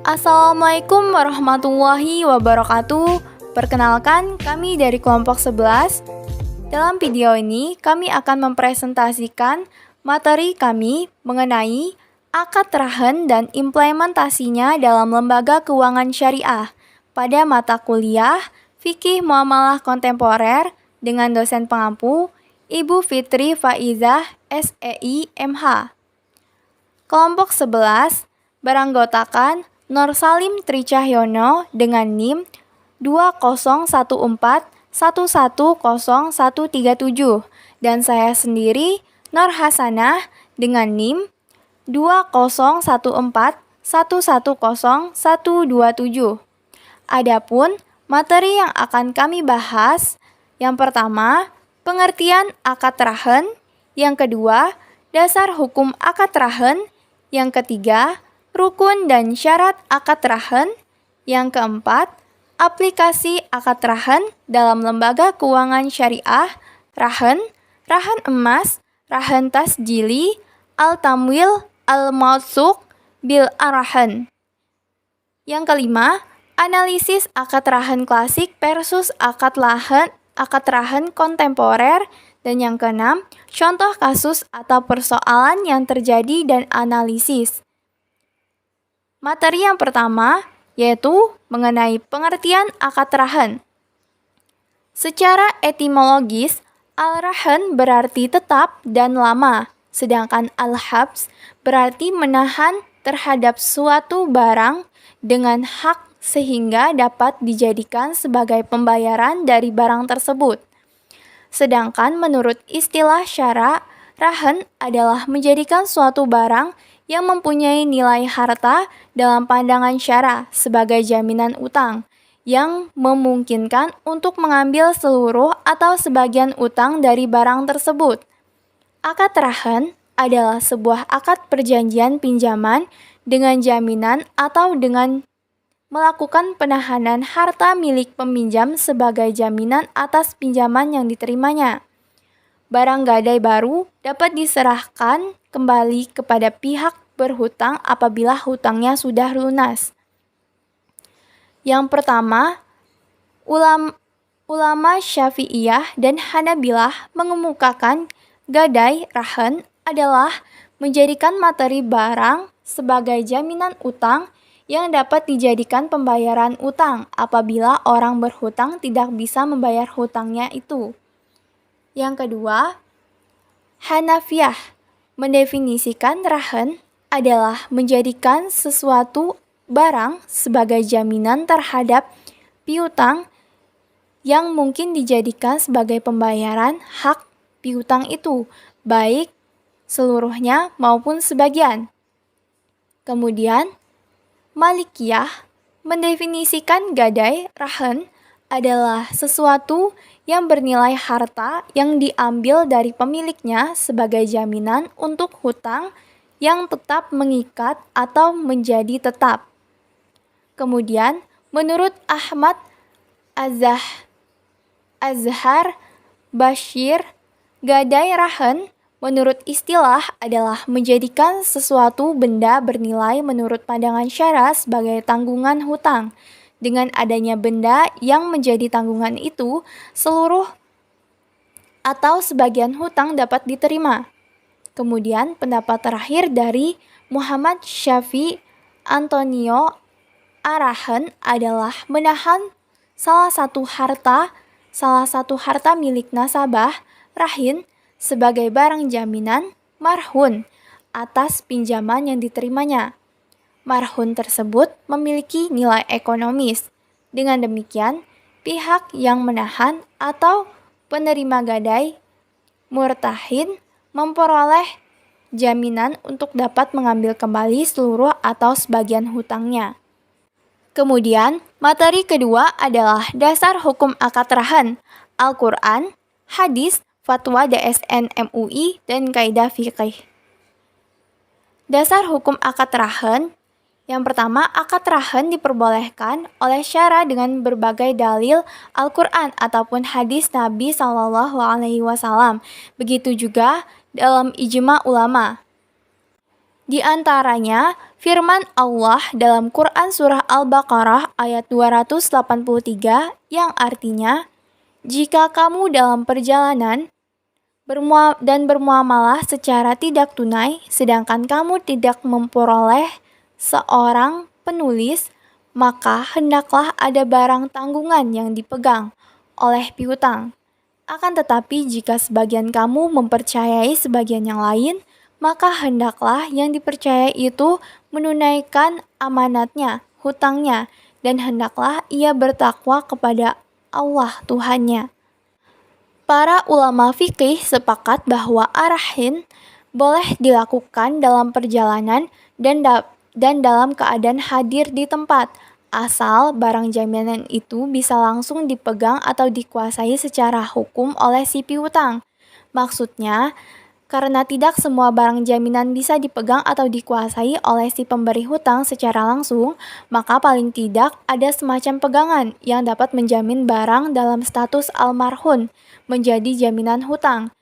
Assalamualaikum warahmatullahi wabarakatuh. Perkenalkan, kami dari kelompok 11. Dalam video ini, kami akan mempresentasikan materi kami mengenai akad rahan dan implementasinya dalam lembaga keuangan syariah pada mata kuliah Fikih Muamalah Kontemporer dengan dosen pengampu Ibu Fitri Faizah SEI MH. Kelompok 11 beranggotakan Nur Salim Tricahyono dengan NIM 2014110137 dan saya sendiri Nur Hasanah dengan NIM 2014110127. Adapun materi yang akan kami bahas, yang pertama, pengertian akad rahan, yang kedua, dasar hukum akad rahan, yang ketiga, rukun dan syarat akad rahan, yang keempat, aplikasi akad rahan dalam lembaga keuangan syariah, rahan, rahan emas, rahan tasjili, al-tamwil, al-mawtsuk, bil arahan. Yang kelima, analisis akad rahan klasik versus akad rahan kontemporer, dan yang keenam, contoh kasus atau persoalan yang terjadi dan analisis. Materi yang pertama yaitu mengenai pengertian akad rahan. Secara etimologis, al-rahan berarti tetap dan lama, sedangkan al-habs berarti menahan terhadap suatu barang dengan hak sehingga dapat dijadikan sebagai pembayaran dari barang tersebut. Sedangkan menurut istilah syara, rahan adalah menjadikan suatu barang yang mempunyai nilai harta dalam pandangan syara sebagai jaminan utang, yang memungkinkan untuk mengambil seluruh atau sebagian utang dari barang tersebut. Akad rahan adalah sebuah akad perjanjian pinjaman dengan jaminan atau dengan melakukan penahanan harta milik peminjam sebagai jaminan atas pinjaman yang diterimanya. Barang gadai baru dapat diserahkan kembali kepada pihak berhutang apabila hutangnya sudah lunas. Yang pertama, ulama Syafi'iyah dan Hanabilah mengemukakan gadai rahan adalah menjadikan materi barang sebagai jaminan utang yang dapat dijadikan pembayaran utang apabila orang berhutang tidak bisa membayar hutangnya itu. Yang kedua, Hanafiyah mendefinisikan rahan adalah menjadikan sesuatu barang sebagai jaminan terhadap piutang yang mungkin dijadikan sebagai pembayaran hak piutang itu, baik seluruhnya maupun sebagian. Kemudian, Malikiyah mendefinisikan gadai rahan adalah sesuatu yang bernilai harta yang diambil dari pemiliknya sebagai jaminan untuk hutang yang tetap mengikat atau menjadi tetap. Kemudian, menurut Ahmad Azhar Bashir, gadai rahan menurut istilah adalah menjadikan sesuatu benda bernilai menurut pandangan syara sebagai tanggungan hutang. Dengan adanya benda yang menjadi tanggungan itu, seluruh atau sebagian hutang dapat diterima. Kemudian pendapat terakhir dari Muhammad Syafi Antonio Arahan adalah menahan salah satu harta milik nasabah rahin sebagai barang jaminan marhun atas pinjaman yang diterimanya. Marhun tersebut memiliki nilai ekonomis. Dengan demikian, pihak yang menahan atau penerima gadai murtahin memperoleh jaminan untuk dapat mengambil kembali seluruh atau sebagian hutangnya. Kemudian, materi kedua adalah dasar hukum akad rahan, Al-Quran, hadis, fatwa DSN MUI, dan kaidah fikih. Dasar hukum akad rahan. Yang pertama, akad rahan diperbolehkan oleh syara dengan berbagai dalil Al-Quran ataupun hadis Nabi SAW. Begitu juga dalam ijma ulama. Di antaranya, Firman Allah dalam Quran Surah Al-Baqarah ayat 283 yang artinya, jika kamu dalam perjalanan dan bermuamalah secara tidak tunai, sedangkan kamu tidak memperoleh seorang penulis, maka hendaklah ada barang tanggungan yang dipegang oleh piutang. Akan tetapi jika sebagian kamu mempercayai sebagian yang lain, maka hendaklah yang dipercayai itu menunaikan amanatnya, hutangnya, dan hendaklah ia bertakwa kepada Allah Tuhannya. Para ulama fikih sepakat bahwa arahin boleh dilakukan dalam perjalanan dan dalam keadaan hadir di tempat, asal barang jaminan itu bisa langsung dipegang atau dikuasai secara hukum oleh si piutang. Maksudnya, karena tidak semua barang jaminan bisa dipegang atau dikuasai oleh si pemberi hutang secara langsung, maka paling tidak ada semacam pegangan yang dapat menjamin barang dalam status almarhum menjadi jaminan hutang.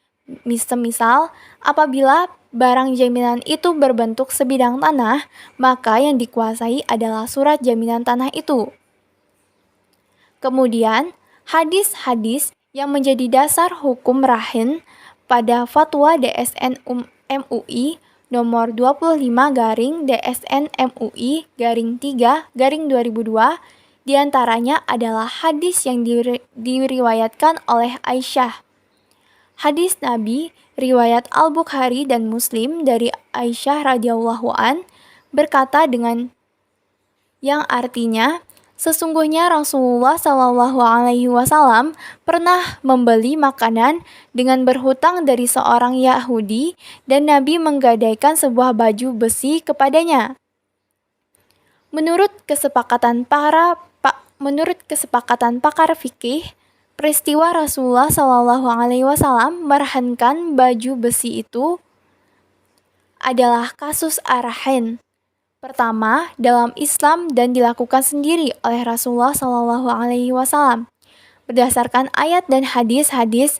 Misal, apabila barang jaminan itu berbentuk sebidang tanah, maka yang dikuasai adalah surat jaminan tanah itu. Kemudian, hadis-hadis yang menjadi dasar hukum rahin pada Fatwa DSN MUI nomor 25/DSN MUI _3/2002 diantaranya adalah hadis yang diriwayatkan oleh Aisyah. Hadis Nabi riwayat Al-Bukhari dan Muslim dari Aisyah radhiyallahu an berkata dengan yang artinya, sesungguhnya Rasulullah Shallallahu Alaihi Wasallam pernah membeli makanan dengan berhutang dari seorang Yahudi dan Nabi menggadaikan sebuah baju besi kepadanya. Menurut kesepakatan pakar fikih, peristiwa Rasulullah Shallallahu Alaihi Wasallam merahankan baju besi itu adalah kasus arahin pertama dalam Islam dan dilakukan sendiri oleh Rasulullah Shallallahu Alaihi Wasallam. Berdasarkan ayat dan hadis-hadis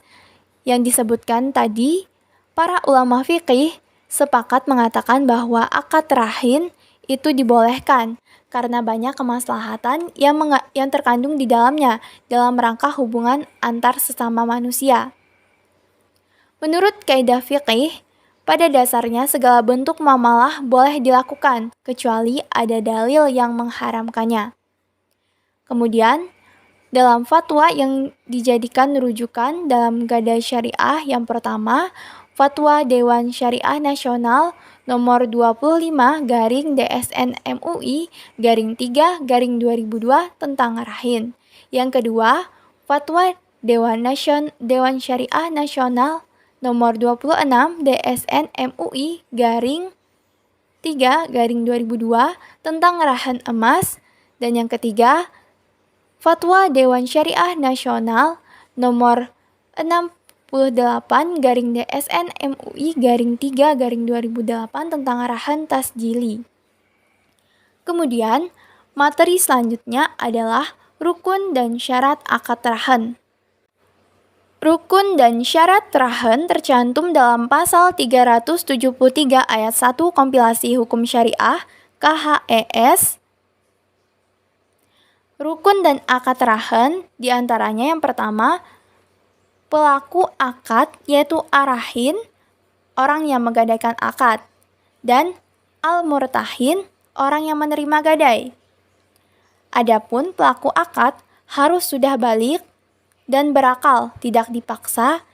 yang disebutkan tadi, para ulama fikih sepakat mengatakan bahwa akad rahin itu dibolehkan karena banyak kemaslahatan yang terkandung di dalamnya dalam rangka hubungan antar sesama manusia. Menurut kaidah fikih, pada dasarnya segala bentuk muamalah boleh dilakukan, kecuali ada dalil yang mengharamkannya. Kemudian, dalam fatwa yang dijadikan rujukan dalam gadai syariah yang pertama, Fatwa Dewan Syariah Nasional nomor 25/DSN MUI _3/2002 tentang rahin. Yang kedua, Fatwa Dewan Syariah Nasional nomor 26 DSN MUI _3/2002 tentang rahan emas. Dan yang ketiga, Fatwa Dewan Syariah Nasional nomor 68 DSN MUI _3/2008 tentang rahan tasjili. Kemudian, materi selanjutnya adalah rukun dan syarat akad rahan. Rukun dan syarat rahan tercantum dalam pasal 373 ayat 1 Kompilasi Hukum Syariah KHES. Rukun dan akad rahan diantaranya yang pertama, pelaku akad yaitu arahin, orang yang menggadaikan akad, dan al-murtahin, orang yang menerima gadai. Adapun pelaku akad harus sudah balik dan berakal, tidak dipaksa,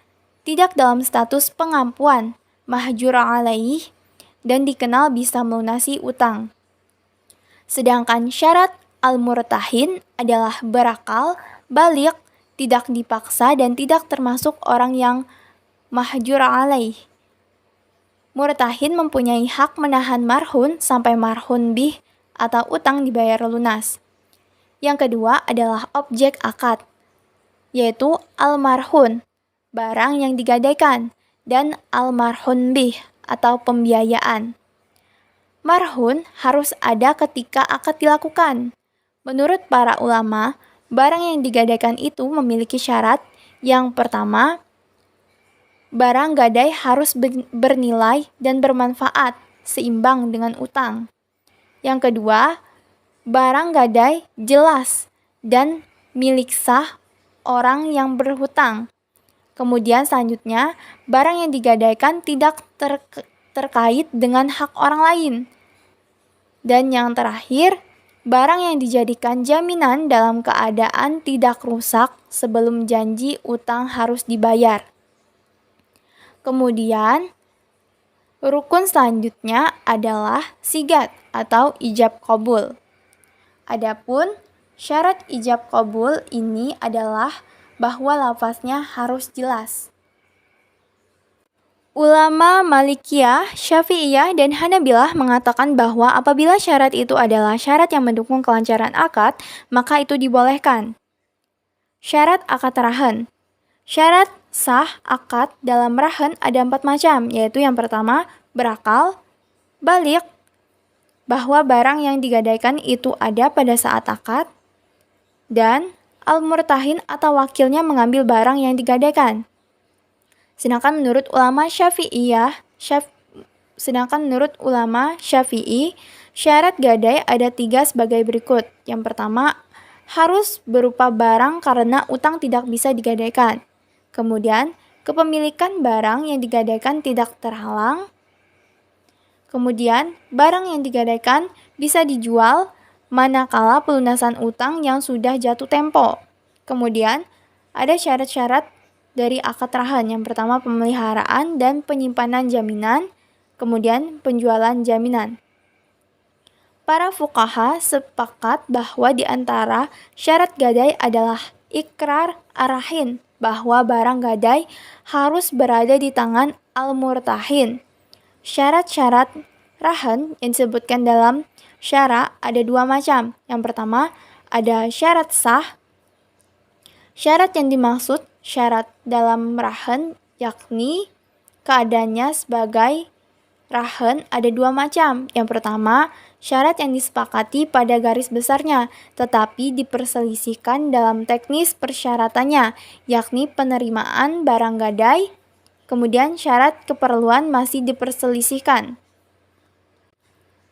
tidak dalam status pengampuan, mahjur alaih, dan dikenal bisa melunasi utang. Sedangkan syarat al-murtahin adalah berakal, balik, tidak dipaksa, dan tidak termasuk orang yang mahjur alaih. Murtahin mempunyai hak menahan marhun sampai marhun bih atau utang dibayar lunas. Yang kedua adalah objek akad, yaitu almarhun, barang yang digadaikan, dan almarhun bih atau pembiayaan. Marhun harus ada ketika akad dilakukan. Menurut para ulama, barang yang digadaikan itu memiliki syarat. Yang pertama, barang gadai harus bernilai dan bermanfaat, seimbang dengan utang. Yang kedua, barang gadai jelas dan milik sah orang yang berhutang. Kemudian selanjutnya, barang yang digadaikan tidak terkait dengan hak orang lain. Dan yang terakhir, barang yang dijadikan jaminan dalam keadaan tidak rusak sebelum janji utang harus dibayar. Kemudian, rukun selanjutnya adalah sigat atau ijab qabul. Adapun syarat ijab qabul ini adalah bahwa lafaznya harus jelas. Ulama Malikiyah, Syafi'iyah, dan Hanabilah mengatakan bahwa apabila syarat itu adalah syarat yang mendukung kelancaran akad, maka itu dibolehkan. Syarat akad rahan. Syarat sah akad dalam rahan ada 4 macam, yaitu yang pertama, berakal, baligh, bahwa barang yang digadaikan itu ada pada saat akad, dan al-murtahin atau wakilnya mengambil barang yang digadaikan. Sedangkan menurut ulama Syafi'i, syarat gadai ada 3 sebagai berikut. Yang pertama, harus berupa barang karena utang tidak bisa digadaikan. Kemudian, kepemilikan barang yang digadaikan tidak terhalang. Kemudian, barang yang digadaikan bisa dijual manakala pelunasan utang yang sudah jatuh tempo. Kemudian, ada syarat-syarat dari akad rahan. Yang pertama, pemeliharaan dan penyimpanan jaminan. Kemudian, penjualan jaminan. Para fuqaha sepakat bahwa di antara syarat gadai adalah ikrar arahin, bahwa barang gadai harus berada di tangan al-murtahin. Syarat-syarat rahan yang disebutkan dalam syara ada 2 macam. Yang pertama, ada syarat sah. Syarat yang dimaksud syarat dalam rahan yakni keadaannya sebagai rahan ada 2 macam. Yang pertama, syarat yang disepakati pada garis besarnya, tetapi diperselisihkan dalam teknis persyaratannya, yakni penerimaan barang gadai. Kemudian syarat keperluan masih diperselisihkan.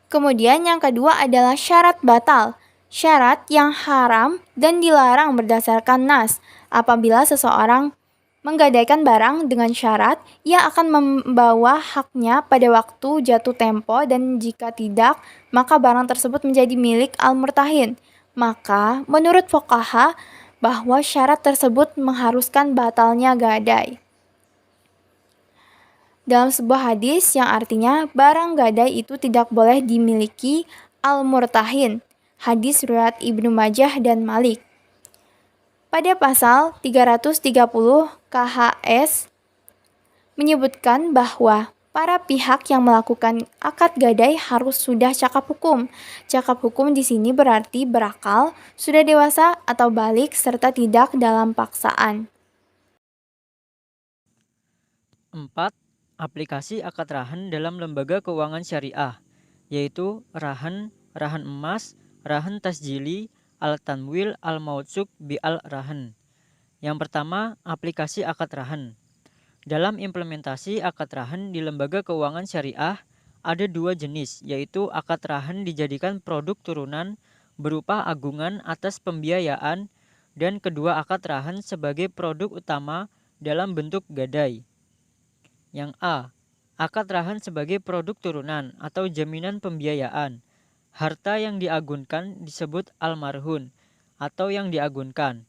Kemudian yang kedua adalah syarat batal, syarat yang haram dan dilarang berdasarkan nas. Apabila seseorang menggadaikan barang dengan syarat, ia akan membawa haknya pada waktu jatuh tempo, dan jika tidak, maka barang tersebut menjadi milik al-murtahin. Maka, menurut fuqaha, bahwa syarat tersebut mengharuskan batalnya gadai. Dalam sebuah hadis yang artinya barang gadai itu tidak boleh dimiliki al-murtahin. Hadis riwayat Ibnu Majah dan Malik. Pada pasal 330 KHS menyebutkan bahwa para pihak yang melakukan akad gadai harus sudah cakap hukum. Cakap hukum di sini berarti berakal, sudah dewasa atau balik, serta tidak dalam paksaan. 4. Aplikasi akad rahan dalam lembaga keuangan syariah, yaitu rahan emas, rahan tasjili, al-tanwil, al-mautsuk bi al-rahan. Yang pertama, aplikasi akad rahan. Dalam implementasi akad rahan di lembaga keuangan syariah, ada 2 jenis, yaitu akad rahan dijadikan produk turunan berupa agungan atas pembiayaan, dan kedua akad rahan sebagai produk utama dalam bentuk gadai. Yang A, akad rahan sebagai produk turunan atau jaminan pembiayaan. Harta yang diagunkan disebut almarhun atau yang diagunkan.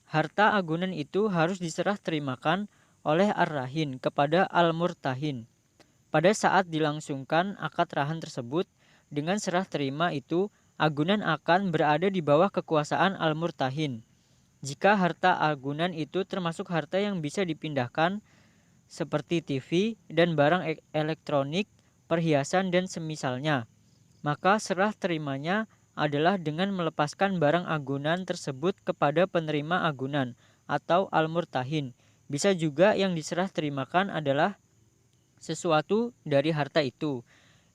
Harta agunan itu harus diserah terimakan oleh ar-rahin kepada al-murtahin. Pada saat dilangsungkan akad rahan tersebut, dengan serah terima itu, agunan akan berada di bawah kekuasaan al-murtahin. Jika harta agunan itu termasuk harta yang bisa dipindahkan, seperti TV dan barang elektronik, perhiasan dan semisalnya, maka serah terimanya adalah dengan melepaskan barang agunan tersebut kepada penerima agunan atau al-murtahin. Bisa juga yang diserah terimakan adalah sesuatu dari harta itu,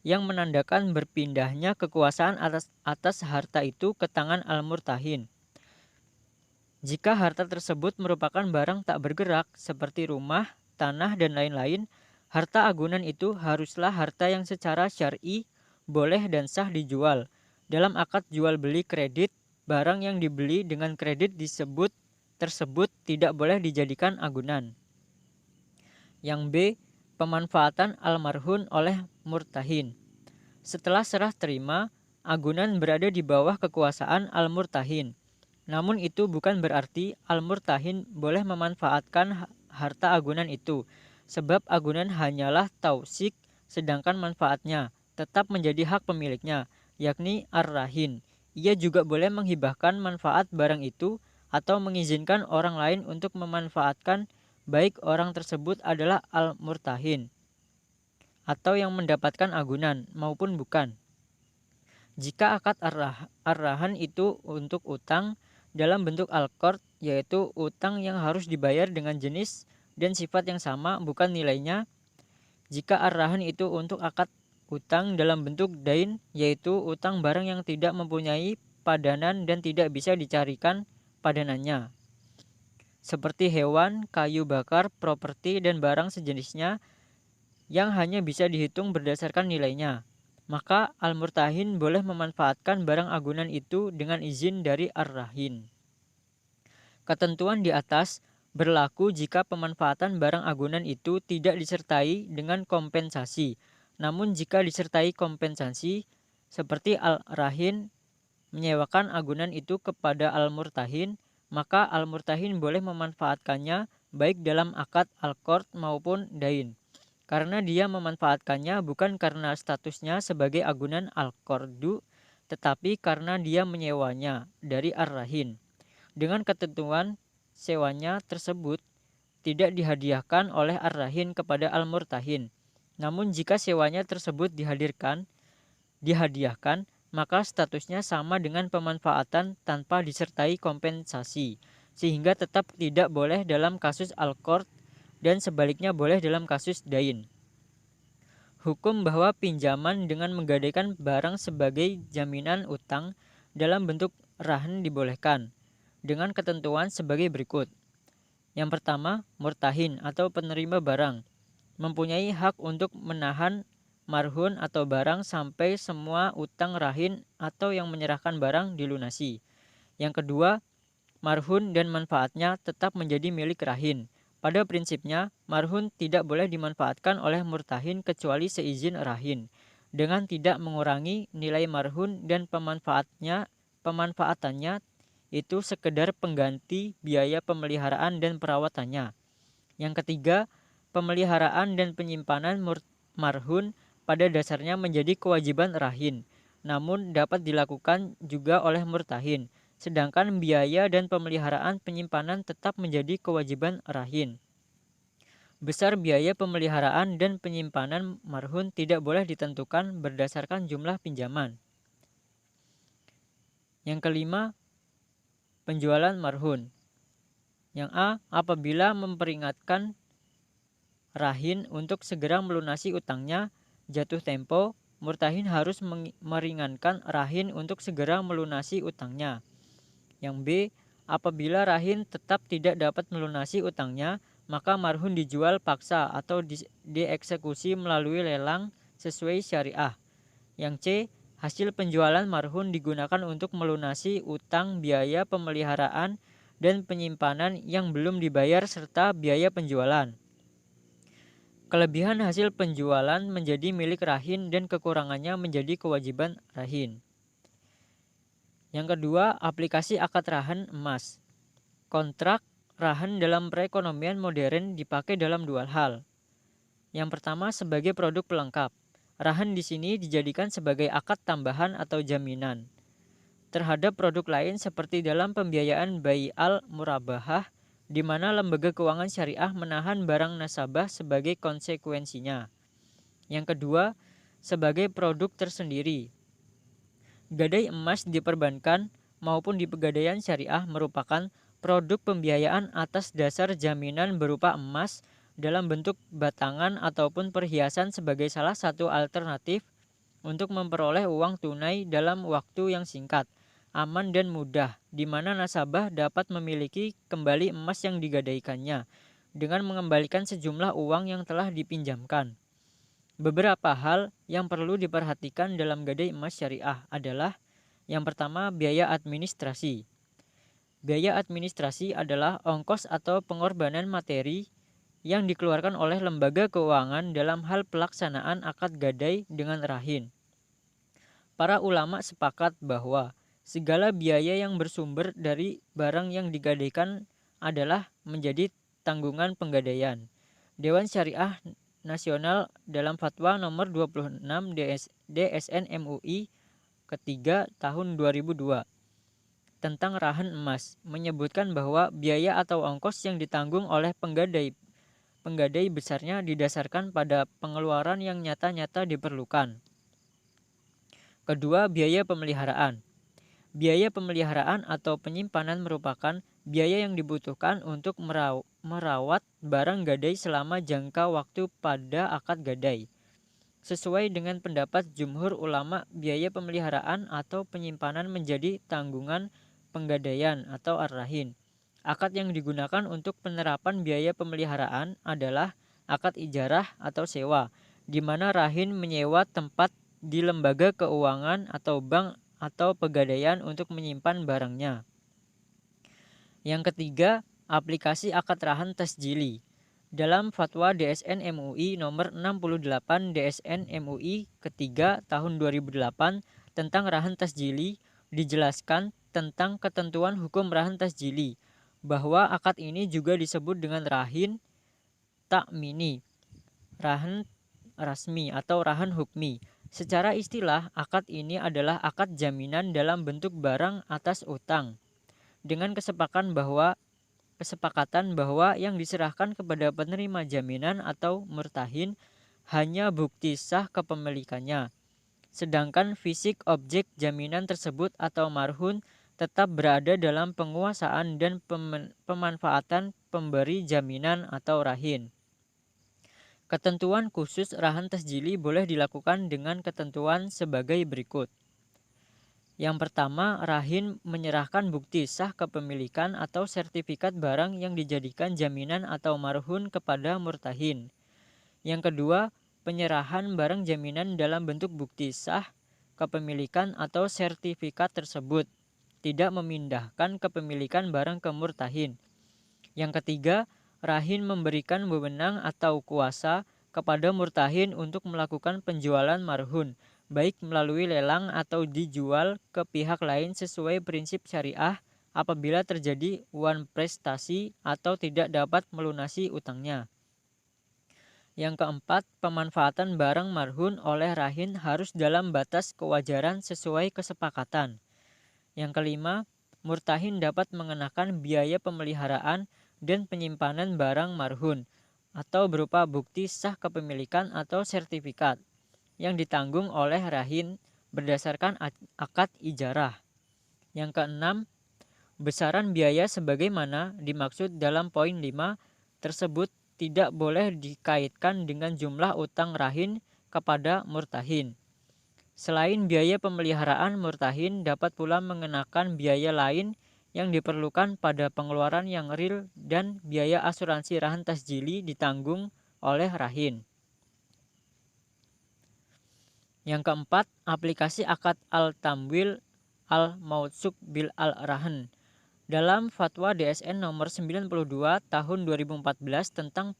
yang menandakan berpindahnya kekuasaan atas harta itu ke tangan al-murtahin. Jika harta tersebut merupakan barang tak bergerak seperti rumah, tanah, dan lain-lain, harta agunan itu haruslah harta yang secara syar'i boleh dan sah dijual. Dalam akad jual beli kredit, barang yang dibeli dengan kredit tersebut tidak boleh dijadikan agunan. Yang B. Pemanfaatan almarhun oleh murtahin. Setelah serah terima, agunan berada di bawah kekuasaan al-murtahin. Namun itu bukan berarti al-murtahin boleh memanfaatkan harta agunan itu, sebab agunan hanyalah tausik, sedangkan manfaatnya tetap menjadi hak pemiliknya, yakni ar-rahin. Ia juga boleh menghibahkan manfaat barang itu atau mengizinkan orang lain untuk memanfaatkan, baik orang tersebut adalah al-murtahin atau yang mendapatkan agunan maupun bukan. Jika akad ar-rahan itu untuk utang dalam bentuk al-qard, yaitu utang yang harus dibayar dengan jenis dan sifat yang sama, bukan nilainya. Jika ar-rahan itu untuk akad utang dalam bentuk dain, yaitu utang barang yang tidak mempunyai padanan dan tidak bisa dicarikan padanannya, seperti hewan, kayu bakar, properti, dan barang sejenisnya yang hanya bisa dihitung berdasarkan nilainya, maka al-murtahin boleh memanfaatkan barang agunan itu dengan izin dari ar-rahin. Ketentuan di atas berlaku jika pemanfaatan barang agunan itu tidak disertai dengan kompensasi. Namun jika disertai kompensasi, seperti al-rahin menyewakan agunan itu kepada al-murtahin, maka al-murtahin boleh memanfaatkannya baik dalam akad al-qard maupun dain. Karena dia memanfaatkannya bukan karena statusnya sebagai agunan al-qardu, tetapi karena dia menyewanya dari ar-rahin. Dengan ketentuan sewanya tersebut tidak dihadiahkan oleh ar-rahin kepada al-murtahin. Namun jika sewanya tersebut dihadiahkan, maka statusnya sama dengan pemanfaatan tanpa disertai kompensasi, sehingga tetap tidak boleh dalam kasus al-qard dan sebaliknya boleh dalam kasus dain. Hukum bahwa pinjaman dengan menggadaikan barang sebagai jaminan utang dalam bentuk rahan dibolehkan, dengan ketentuan sebagai berikut. Yang pertama, murtahin atau penerima barang mempunyai hak untuk menahan marhun atau barang sampai semua utang rahin atau yang menyerahkan barang dilunasi. Yang kedua, marhun dan manfaatnya tetap menjadi milik rahin. Pada prinsipnya, marhun tidak boleh dimanfaatkan oleh murtahin kecuali seizin rahin, dengan tidak mengurangi nilai marhun dan pemanfaatannya itu sekedar pengganti biaya pemeliharaan dan perawatannya. Yang ketiga, pemeliharaan dan penyimpanan marhun pada dasarnya menjadi kewajiban rahin, namun dapat dilakukan juga oleh murtahin, sedangkan biaya dan pemeliharaan penyimpanan tetap menjadi kewajiban rahin. Besar biaya pemeliharaan dan penyimpanan marhun tidak boleh ditentukan berdasarkan jumlah pinjaman. Yang kelima, penjualan marhun. Yang A, apabila memperingatkan rahin untuk segera melunasi utangnya, jatuh tempo, murtahin harus meringankan rahin untuk segera melunasi utangnya. Yang B, apabila rahin tetap tidak dapat melunasi utangnya, maka marhun dijual paksa atau dieksekusi melalui lelang sesuai syariah. Yang C, hasil penjualan marhun digunakan untuk melunasi utang biaya pemeliharaan dan penyimpanan yang belum dibayar serta biaya penjualan. Kelebihan hasil penjualan menjadi milik rahin dan kekurangannya menjadi kewajiban rahin. Yang kedua, aplikasi akad rahan emas. Kontrak rahan dalam perekonomian modern dipakai dalam dua hal. Yang pertama, sebagai produk pelengkap. Rahan di sini dijadikan sebagai akad tambahan atau jaminan terhadap produk lain seperti dalam pembiayaan bai al-murabahah, di mana lembaga keuangan syariah menahan barang nasabah sebagai konsekuensinya. Yang kedua, sebagai produk tersendiri. Gadai emas di perbankan maupun di pegadaian syariah merupakan produk pembiayaan atas dasar jaminan berupa emas dalam bentuk batangan ataupun perhiasan sebagai salah satu alternatif untuk memperoleh uang tunai dalam waktu yang singkat, aman dan mudah, di mana nasabah dapat memiliki kembali emas yang digadaikannya dengan mengembalikan sejumlah uang yang telah dipinjamkan. Beberapa hal yang perlu diperhatikan dalam gadai emas syariah adalah yang pertama, biaya administrasi. Biaya administrasi adalah ongkos atau pengorbanan materi yang dikeluarkan oleh lembaga keuangan dalam hal pelaksanaan akad gadai dengan rahin. Para ulama sepakat bahwa segala biaya yang bersumber dari barang yang digadaikan adalah menjadi tanggungan penggadaian. Dewan Syariah Nasional dalam Fatwa nomor 26 DSN MUI ketiga tahun 2002 tentang rahan emas menyebutkan bahwa biaya atau ongkos yang ditanggung oleh penggadai besarnya didasarkan pada pengeluaran yang nyata-nyata diperlukan. Kedua, biaya pemeliharaan. Biaya pemeliharaan atau penyimpanan merupakan biaya yang dibutuhkan untuk merawat barang gadai selama jangka waktu pada akad gadai. Sesuai dengan pendapat jumhur ulama, biaya pemeliharaan atau penyimpanan menjadi tanggungan penggadaian atau ar-rahin. Akad yang digunakan untuk penerapan biaya pemeliharaan adalah akad ijarah atau sewa, di mana rahin menyewa tempat di lembaga keuangan atau bank atau pegadaian untuk menyimpan barangnya. Yang ketiga, aplikasi akad rahan tasjili. Dalam Fatwa DSN MUI nomor 68 DSN MUI ketiga tahun 2008 tentang rahan tasjili dijelaskan tentang ketentuan hukum rahan tasjili, bahwa akad ini juga disebut dengan rahin takmini, rahan rasmi atau rahan hukmi. Secara istilah, akad ini adalah akad jaminan dalam bentuk barang atas utang dengan kesepakatan bahwa yang diserahkan kepada penerima jaminan atau murtahin hanya bukti sah kepemilikannya, sedangkan fisik objek jaminan tersebut atau marhun tetap berada dalam penguasaan dan pemanfaatan pemberi jaminan atau rahin. Ketentuan khusus rahan tasjili boleh dilakukan dengan ketentuan sebagai berikut. Yang pertama, rahin menyerahkan bukti sah kepemilikan atau sertifikat barang yang dijadikan jaminan atau marhun kepada murtahin. Yang kedua, penyerahan barang jaminan dalam bentuk bukti sah kepemilikan atau sertifikat tersebut, tidak memindahkan kepemilikan barang ke murtahin. Yang ketiga, rahin memberikan wewenang atau kuasa kepada murtahin untuk melakukan penjualan marhun, baik melalui lelang atau dijual ke pihak lain sesuai prinsip syariah apabila terjadi wan prestasi atau tidak dapat melunasi utangnya. Yang keempat, pemanfaatan barang marhun oleh rahin harus dalam batas kewajaran sesuai kesepakatan. Yang kelima, murtahin dapat mengenakan biaya pemeliharaan dan penyimpanan barang marhun atau berupa bukti sah kepemilikan atau sertifikat yang ditanggung oleh rahin berdasarkan akad ijarah. Yang keenam, besaran biaya sebagaimana dimaksud dalam poin 5 tersebut tidak boleh dikaitkan dengan jumlah utang rahin kepada murtahin. Selain biaya pemeliharaan, murtahin dapat pula mengenakan biaya lain yang diperlukan pada pengeluaran yang real dan biaya asuransi rahan tasjili ditanggung oleh rahin. Yang keempat, aplikasi akad al-tamwil al-mautsuk bil al-rahan. Dalam Fatwa DSN nomor 92 tahun 2014 tentang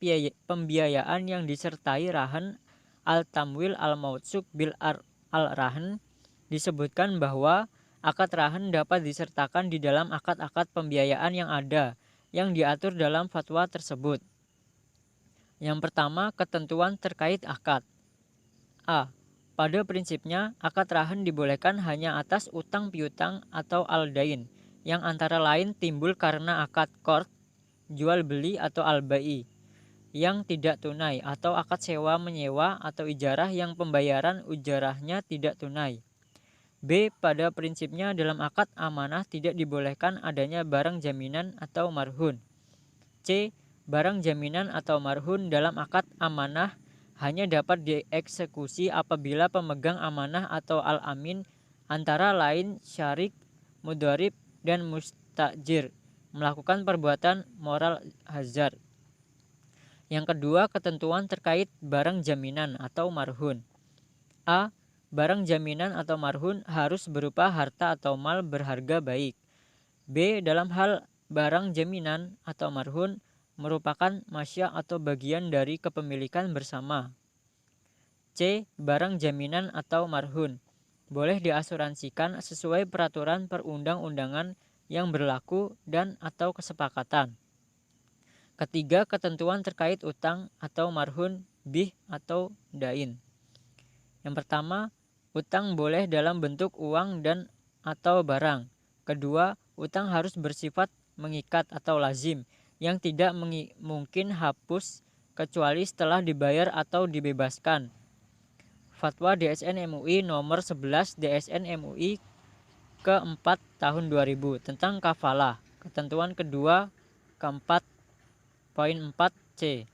pembiayaan yang disertai rahan al-tamwil al-mautsuk bil al-rahan, disebutkan bahwa akad rahan dapat disertakan di dalam akad-akad pembiayaan yang ada yang diatur dalam fatwa tersebut. Yang pertama, ketentuan terkait akad. A. Pada prinsipnya, akad rahan dibolehkan hanya atas utang piutang atau al-dain yang antara lain timbul karena akad qard, jual beli atau al-bai yang tidak tunai atau akad sewa menyewa atau ijarah yang pembayaran ujarahnya tidak tunai. B. Pada prinsipnya dalam akad amanah tidak dibolehkan adanya barang jaminan atau marhun. C. Barang jaminan atau marhun dalam akad amanah hanya dapat dieksekusi apabila pemegang amanah atau al-amin antara lain syarik, mudharib, dan mustajir melakukan perbuatan moral hazard. Yang kedua, ketentuan terkait barang jaminan atau marhun. A. Barang jaminan atau marhun harus berupa harta atau mal berharga baik. B. Dalam hal barang jaminan atau marhun merupakan masya atau bagian dari kepemilikan bersama. C. Barang jaminan atau marhun boleh diasuransikan sesuai peraturan perundang-undangan yang berlaku dan atau kesepakatan. Ketiga, ketentuan terkait utang atau marhun bih atau dain. Yang pertama, utang boleh dalam bentuk uang dan atau barang. Kedua, utang harus bersifat mengikat atau lazim yang tidak mungkin hapus kecuali setelah dibayar atau dibebaskan. Fatwa DSN MUI nomor 11 DSN MUI ke-4 tahun 2000 tentang kafalah. Ketentuan kedua keempat poin 4C.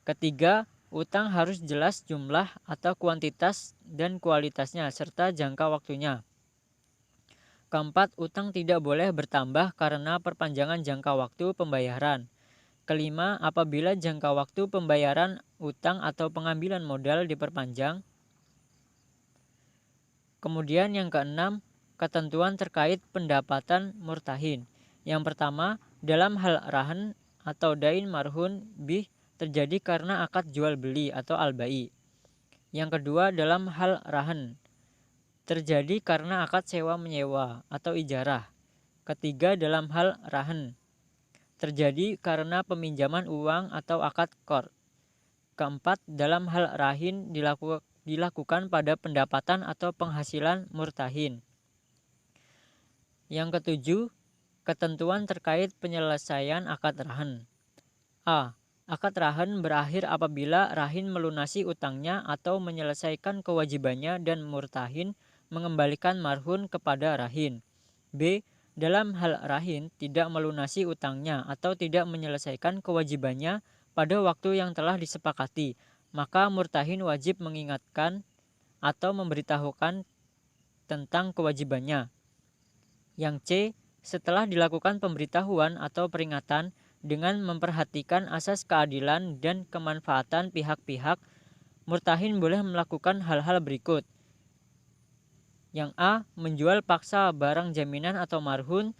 Ketiga, utang harus jelas jumlah atau kuantitas dan kualitasnya serta jangka waktunya. Keempat, utang tidak boleh bertambah karena perpanjangan jangka waktu pembayaran. Kelima, apabila jangka waktu pembayaran utang atau pengambilan modal diperpanjang. Kemudian yang keenam, ketentuan terkait pendapatan murtahin. Yang pertama, dalam hal rahan atau dain marhun bih terjadi karena akad jual beli atau al-bai. Yang kedua, dalam hal rahan terjadi karena akad sewa menyewa atau ijarah. Ketiga, dalam hal rahan terjadi karena peminjaman uang atau akad qard. Keempat, dalam hal rahin dilakukan pada pendapatan atau penghasilan murtahin. Yang ketujuh, ketentuan terkait penyelesaian akad rahan. A. Akad rahan berakhir apabila rahin melunasi utangnya atau menyelesaikan kewajibannya dan murtahin mengembalikan marhun kepada rahin. B. Dalam hal rahin tidak melunasi utangnya atau tidak menyelesaikan kewajibannya pada waktu yang telah disepakati, maka murtahin wajib mengingatkan atau memberitahukan tentang kewajibannya. Yang C. Setelah dilakukan pemberitahuan atau peringatan dengan memperhatikan asas keadilan dan kemanfaatan pihak-pihak, murtahin boleh melakukan hal-hal berikut. Yang A. Menjual paksa barang jaminan atau marhun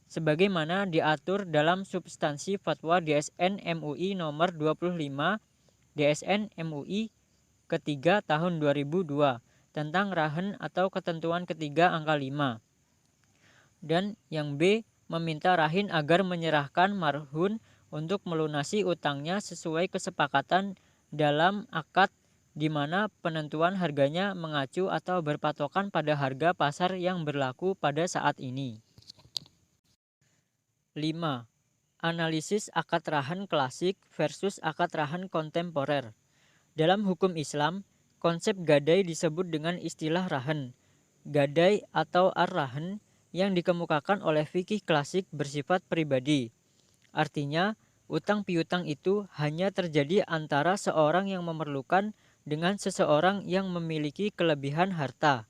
sebagaimana diatur dalam substansi Fatwa DSN MUI nomor 25 DSN MUI ketiga tahun 2002 tentang rahan atau ketentuan ketiga angka 5. Dan yang B. Meminta rahin agar menyerahkan marhun untuk melunasi utangnya sesuai kesepakatan dalam akad di mana penentuan harganya mengacu atau berpatokan pada harga pasar yang berlaku pada saat ini. 5. Analisis akad rahan klasik versus akad rahan kontemporer. Dalam hukum Islam, konsep gadai disebut dengan istilah rahan. Gadai atau ar-rahan yang dikemukakan oleh fikih klasik bersifat pribadi. Artinya, utang piutang itu hanya terjadi antara seorang yang memerlukan dengan seseorang yang memiliki kelebihan harta.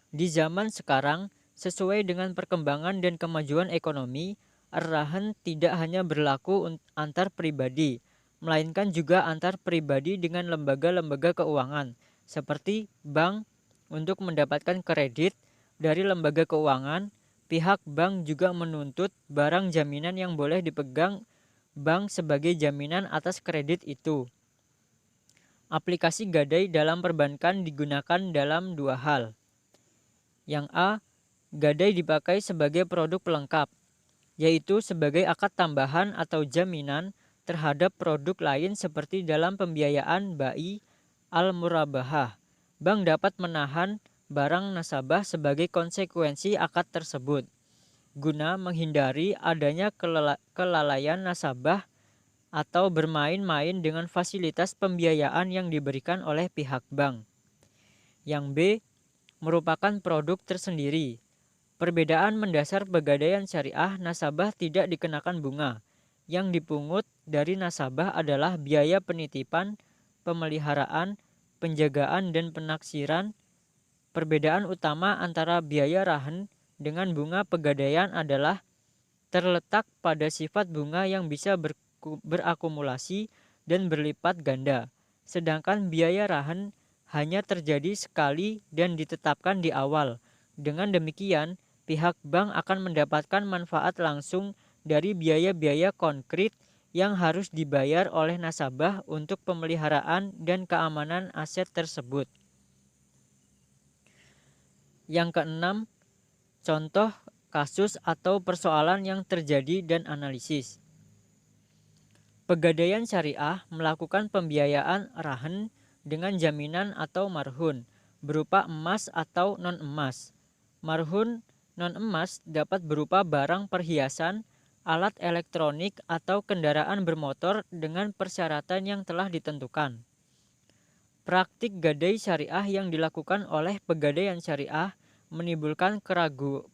Di zaman sekarang, sesuai dengan perkembangan dan kemajuan ekonomi, ar-rahan tidak hanya berlaku antar pribadi, melainkan juga antar pribadi dengan lembaga-lembaga keuangan, seperti bank untuk mendapatkan kredit dari lembaga keuangan. Pihak bank juga menuntut barang jaminan yang boleh dipegang bank sebagai jaminan atas kredit itu. Aplikasi gadai dalam perbankan digunakan dalam dua hal. Yang A. Gadai dipakai sebagai produk pelengkap, yaitu sebagai akad tambahan atau jaminan terhadap produk lain seperti dalam pembiayaan bai al-murabahah. Bank dapat menahan barang nasabah sebagai konsekuensi akad tersebut, guna menghindari adanya kelalaian nasabah atau bermain-main dengan fasilitas pembiayaan yang diberikan oleh pihak bank. Yang B. Merupakan produk tersendiri. Perbedaan mendasar pegadaian syariah, nasabah tidak dikenakan bunga. Yang dipungut dari nasabah adalah biaya penitipan, pemeliharaan, penjagaan, dan penaksiran. Perbedaan utama antara biaya rahan dengan bunga pegadaian adalah terletak pada sifat bunga yang bisa berakumulasi dan berlipat ganda, sedangkan biaya rahan hanya terjadi sekali dan ditetapkan di awal. Dengan demikian, pihak bank akan mendapatkan manfaat langsung dari biaya-biaya konkret yang harus dibayar oleh nasabah untuk pemeliharaan dan keamanan aset tersebut. Yang keenam, contoh kasus atau persoalan yang terjadi dan analisis. Pegadaian Syariah melakukan pembiayaan rahan dengan jaminan atau marhun berupa emas atau non-emas. Marhun non-emas dapat berupa barang perhiasan, alat elektronik, atau kendaraan bermotor dengan persyaratan yang telah ditentukan. Praktik gadai syariah yang dilakukan oleh pegadaian syariah menimbulkan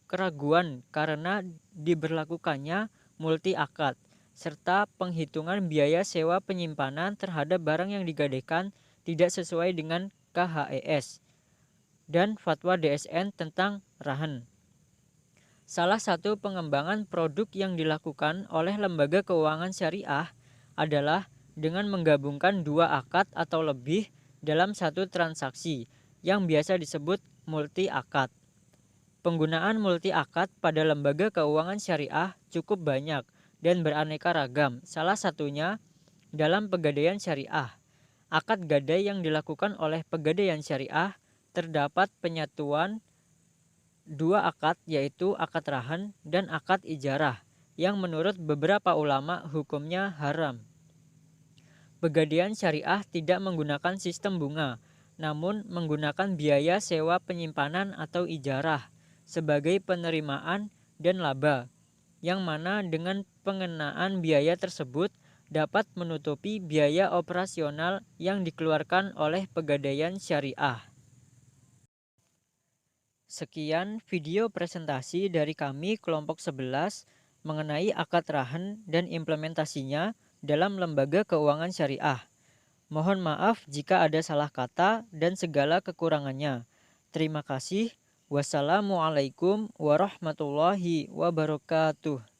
keraguan karena diberlakukannya multi akad, serta penghitungan biaya sewa penyimpanan terhadap barang yang digadaikan tidak sesuai dengan KHES dan Fatwa DSN tentang rahan. Salah satu pengembangan produk yang dilakukan oleh lembaga keuangan syariah adalah dengan menggabungkan dua akad atau lebih dalam satu transaksi yang biasa disebut multi akad. Penggunaan multi akad pada lembaga keuangan syariah cukup banyak dan beraneka ragam. Salah satunya dalam pegadaian syariah. Akad gadai yang dilakukan oleh pegadaian syariah terdapat penyatuan dua akad, yaitu akad rahan dan akad ijarah, yang menurut beberapa ulama hukumnya haram. Pegadaian syariah tidak menggunakan sistem bunga, namun menggunakan biaya sewa penyimpanan atau ijarah sebagai penerimaan dan laba, yang mana dengan pengenaan biaya tersebut dapat menutupi biaya operasional yang dikeluarkan oleh pegadaian syariah. Sekian video presentasi dari kami kelompok 11 mengenai akad rahan dan implementasinya dalam lembaga keuangan syariah. Mohon maaf jika ada salah kata dan segala kekurangannya. Terima kasih. Wassalamualaikum warahmatullahi wabarakatuh.